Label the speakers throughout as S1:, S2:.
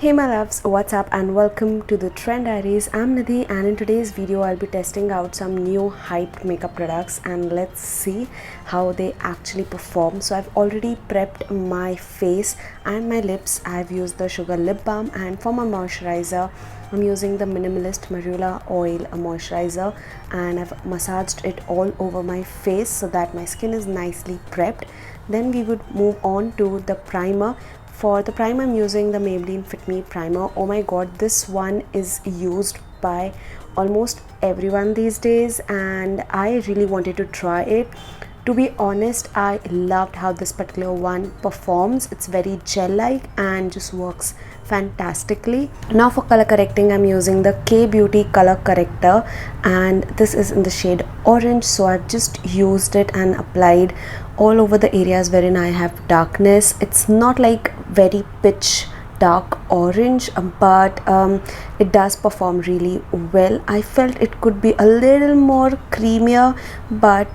S1: Hey my loves, what's up and welcome to the Trend Diaries. I'm Nidhi and in today's video I'll be testing out some new hyped makeup products and let's see how they actually perform. So I've already prepped my face and my lips. I've used the Sugar Lip Balm and for my moisturizer I'm using the Minimalist Marula Oil moisturizer and I've massaged it all over my face so that my skin is nicely prepped. Then we would move on to the primer. For the primer, I'm using the Maybelline Fit Me Primer. Oh my god, this one is used by almost everyone these days and I really wanted to try it. To be honest, I loved how this particular one performs. It's very gel-like and just works fantastically. Now for color correcting, I'm using the K Beauty color corrector and this is in the shade orange. So I've just used it and applied all over the areas wherein I have darkness. It's not like very pitch dark orange, but it does perform really well. I felt it could be a little more creamier, but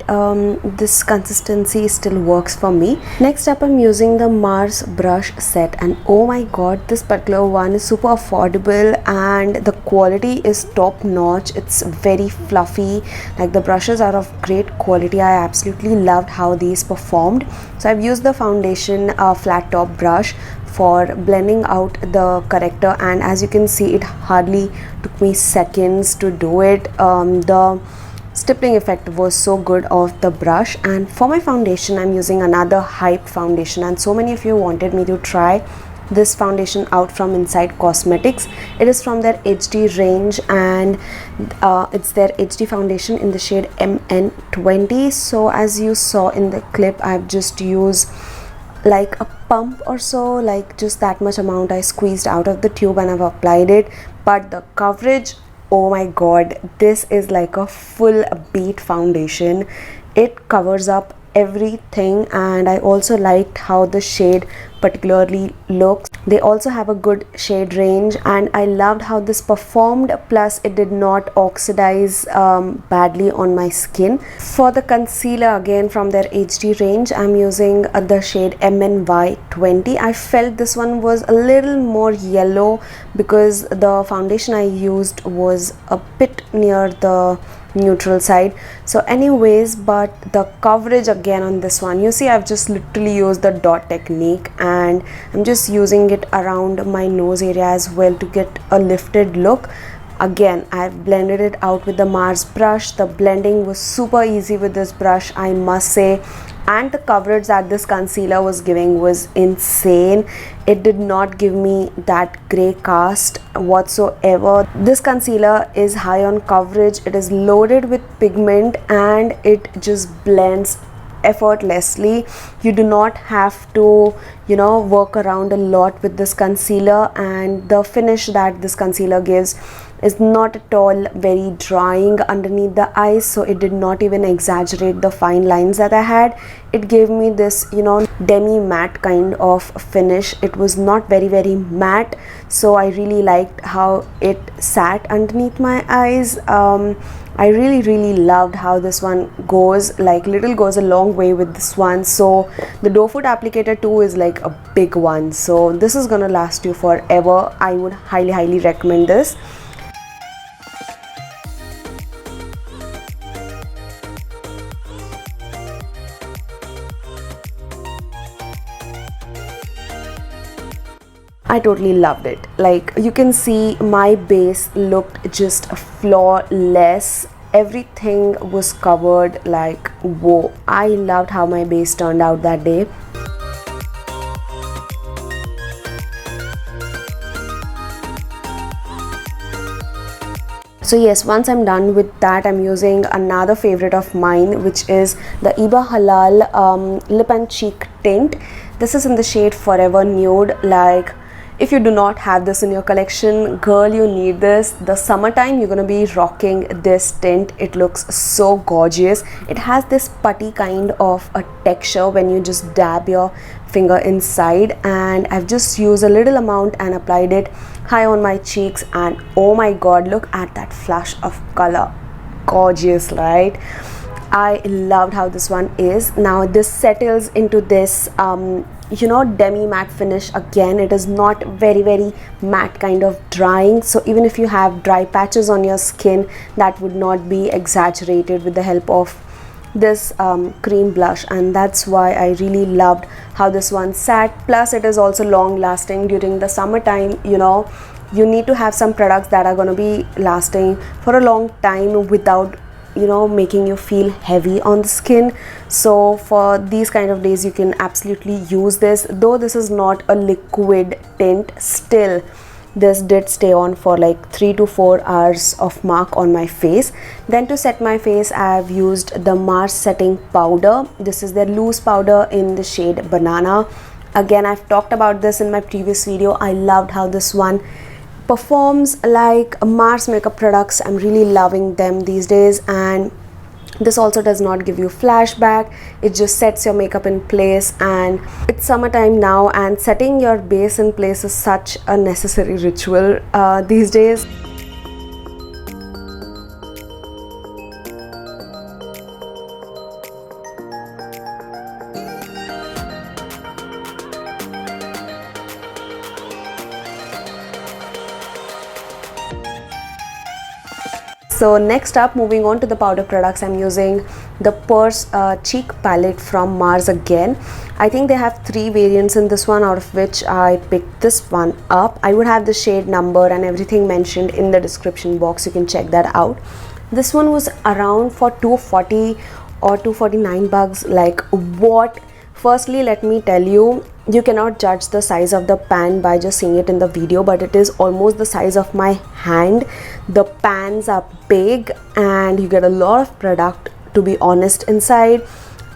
S1: this consistency still works for me. Next up, I'm using the Mars brush set and oh my god, this particular one is super affordable and the quality is top notch. It's very fluffy, like the brushes are of great quality. I absolutely loved how these performed. So I've used the foundation flat top brush for blending out the corrector and as you can see it hardly took me seconds to do it. The stippling effect was so good of the brush. And for my foundation I'm using another hype foundation and so many of you wanted me to try this foundation out from Inside Cosmetics. It is from their HD range and it's their HD foundation in the shade MN20. So as you saw in the clip, I've just used like a pump or so, like just that much amount I squeezed out of the tube and I've applied it. But the coverage, oh my god, this is like a full beat foundation. It covers up everything and I also liked how the shade particularly looks. They also have a good shade range and I loved how this performed, plus it did not oxidize badly on my skin. For the concealer, again from their HD range, I'm using the shade MNY20. I felt this one was a little more yellow because the foundation I used was a bit near the neutral side. So anyways, but the coverage again on this one, you see I've just literally used the dot technique and I'm just using it around my nose area as well to get a lifted look. Again, I've blended it out with the Mars brush. The blending was super easy with this brush, I must say, and the coverage that this concealer was giving was insane. It did not give me that gray cast whatsoever. This concealer is high on coverage, it is loaded with pigment and it just blends effortlessly. You do not have to work around a lot with this concealer, and the finish that this concealer gives is not at all very drying underneath the eyes, so it did not even exaggerate the fine lines that I had. It gave me this demi matte kind of finish. It was not very matte, so I really liked how it sat underneath my eyes. I really loved how this one goes, like little goes a long way with this one. So the doe foot applicator too is like a big one, so this is gonna last you forever. I would highly recommend this. I totally loved it. Like you can see my base looked just flawless. Everything was covered, like whoa. I loved how my base turned out that day. So yes, once I'm done with that, I'm using another favorite of mine, which is the Iba Halal lip and cheek tint. This is in the shade Forever Nude. Like if you do not have this in your collection, girl, you need this. The summertime, you're gonna be rocking this tint. It looks so gorgeous. It has this putty kind of a texture when you just dab your finger inside, and I've just used a little amount and applied it high on my cheeks, and oh my god, look at that flash of color. Gorgeous, right? I loved how this one is. Now this settles into this you know, demi matte finish. Again, it is not very matte kind of drying, so even if you have dry patches on your skin, that would not be exaggerated with the help of this cream blush. And that's why I really loved how this one sat. Plus it is also long lasting during the summertime. You know, you need to have some products that are going to be lasting for a long time without, you know, making you feel heavy on the skin. So for these kind of days you can absolutely use this. Though this is not a liquid tint, still this did stay on for like 3 to 4 hours of mark on my face. Then to set my face, I have used the Mars setting powder. This is their loose powder in the shade Banana. Again, I've talked about this in my previous video. I loved how this one performs like Mars makeup products. I'm really loving them these days. And this also does not give you flashback, it just sets your makeup in place. And it's summertime now, and setting your base in place is such a necessary ritual these days. So next up, moving on to the powder products, I'm using the Purse cheek palette from Mars again. I think they have 3 variants in this one, out of which I picked this one up. I would have the shade number and everything mentioned in the description box, you can check that out. This one was around for 240 or 249 bucks. Like what? Firstly, let me tell you, you cannot judge the size of the pan by just seeing it in the video, but it is almost the size of my hand. The pans are big and you get a lot of product, to be honest, inside.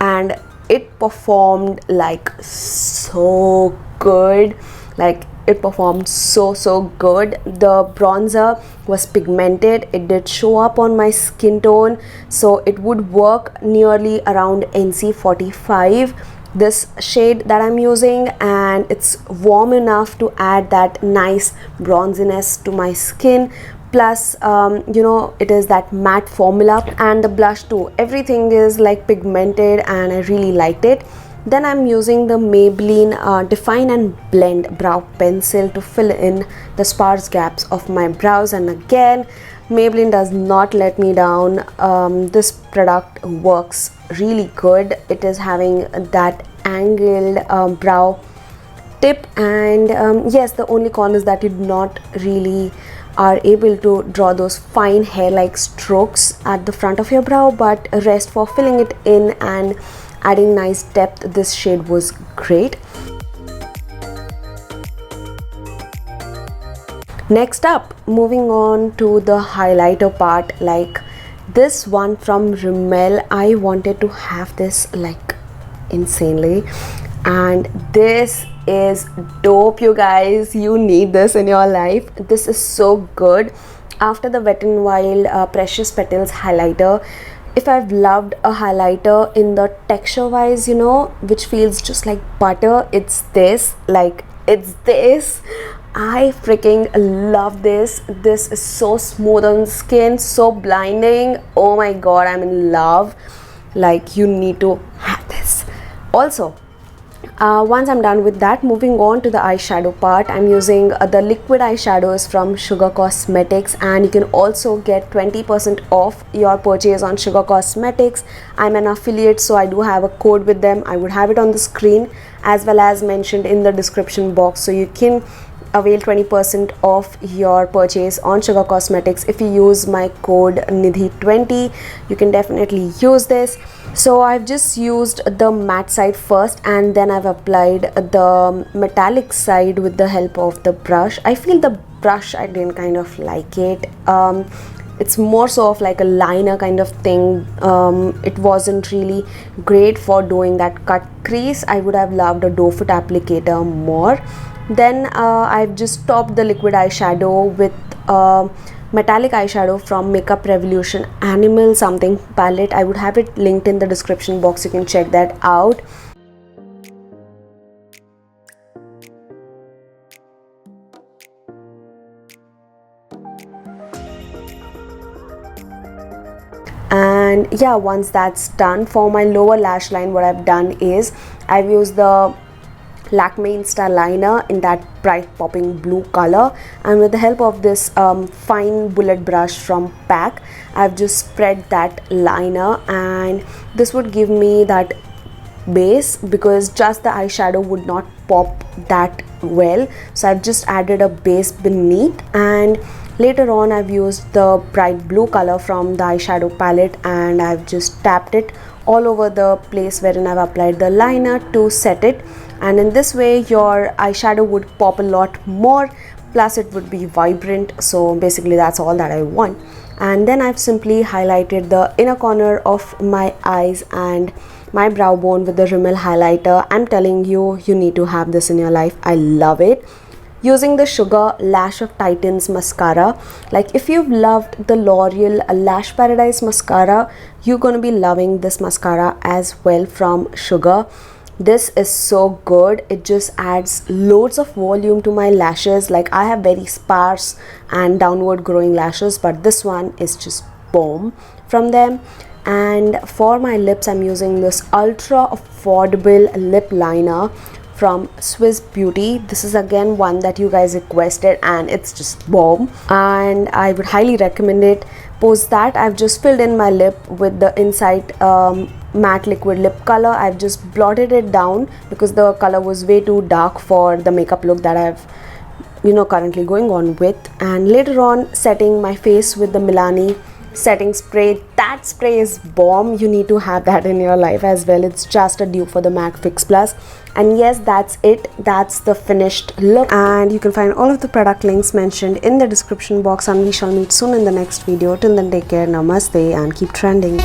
S1: And it performed like so good. Like it performed so good. The bronzer was pigmented, it did show up on my skin tone, so it would work nearly around NC45, this shade that I'm using, and it's warm enough to add that nice bronziness to my skin. Plus you know, it is that matte formula, and the blush too, everything is like pigmented and I really liked it. Then I'm using the Maybelline Define and Blend brow pencil to fill in the sparse gaps of my brows. And again, Maybelline does not let me down. This product works really good. It is having that angled brow tip, and yes, the only con is that you do not really are able to draw those fine hair like strokes at the front of your brow, but rest for filling it in and adding nice depth, this shade was great. Next up, moving on to the highlighter part, like this one from Rimmel. I wanted to have this like insanely, and this is dope, you guys. You need this in your life. This is so good. After the Wet n Wild Precious Petals highlighter, if I've loved a highlighter in the texture wise, you know, which feels just like butter, it's this. Like it's this. I freaking love this. This is so smooth on skin, so blinding. Oh my god, I'm in love. Like you need to have this. Also, once I'm done with that, moving on to the eyeshadow part, I'm using the liquid eyeshadows from Sugar Cosmetics, and you can also get 20% off your purchase on Sugar Cosmetics. I'm an affiliate, so I do have a code with them. I would have it on the screen as well as mentioned in the description box, so you can avail 20% off your purchase on Sugar Cosmetics if you use my code Nidhi20. You can definitely use this. So I've just used the matte side first, and then I've applied the metallic side with the help of the brush. I feel the brush, I didn't kind of like it. It's more so of like a liner kind of thing. It wasn't really great for doing that cut crease. I would have loved a doe foot applicator more. Then I've just topped the liquid eyeshadow with metallic eyeshadow from Makeup Revolution Animal something palette. I would have it linked in the description box, you can check that out. And yeah, once that's done, for my lower lash line, what I've done is I've used the Lakme Insta liner in that bright popping blue color, and with the help of this fine bullet brush from PAC, I've just spread that liner, and this would give me that base because just the eyeshadow would not pop that well. So I've just added a base beneath, and later on I've used the bright blue color from the eyeshadow palette and I've just tapped it all over the place wherein I've applied the liner to set it. And in this way your eyeshadow would pop a lot more, plus it would be vibrant. So basically that's all that I want. And then I've simply highlighted the inner corner of my eyes and my brow bone with the Rimmel highlighter. I'm telling you, you need to have this in your life. I love it. Using the Sugar Lash of Titans mascara. Like if you've loved the L'Oreal Lash Paradise mascara, you're going to be loving this mascara as well from Sugar. This is so good. It just adds loads of volume to my lashes. Like I have very sparse and downward growing lashes, but this one is just bomb from them. And for my lips, I'm using this ultra affordable lip liner from Swiss Beauty. This is again one that you guys requested and it's just bomb, and I would highly recommend it. Post that, I've just filled in my lip with the Insight matte liquid lip color. I've just blotted it down because the color was way too dark for the makeup look that I've currently going on with. And later on setting my face with the Milani setting spray. That spray is bomb. You need to have that in your life as well. It's just a dupe for the MAC Fix Plus. And yes, that's it. That's the finished look, and you can find all of the product links mentioned in the description box, and we shall meet soon in the next video. Till then, take care, namaste, and keep trending.